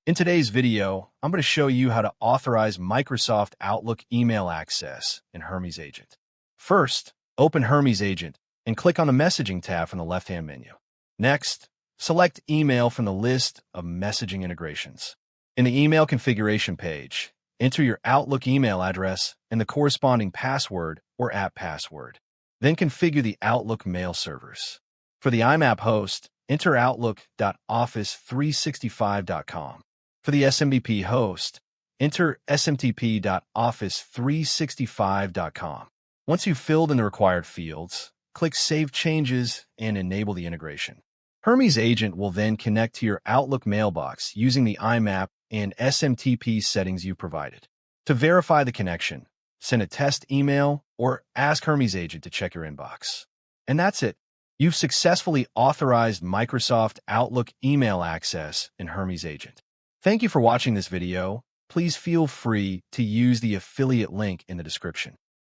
In today's video, I'm going to show you how to authorize Microsoft Outlook email access in Hermes Agent. First, open Hermes Agent and click on the Messaging tab from the left-hand menu. Next, select Email from the list of messaging integrations. In the email configuration page, enter your Outlook email address and the corresponding password or app password. Then configure the Outlook mail servers. For the IMAP host, enter outlook.office365.com. For the SMTP host, enter smtp.office365.com. Once you've filled in the required fields, click Save Changes and enable the integration. Hermes Agent will then connect to your Outlook mailbox using the IMAP and SMTP settings you provided. To verify the connection, send a test email or ask Hermes Agent to check your inbox. And that's it. You've successfully authorized Microsoft Outlook email access in Hermes Agent. Thank you for watching this video. Please feel free to use the affiliate link in the description.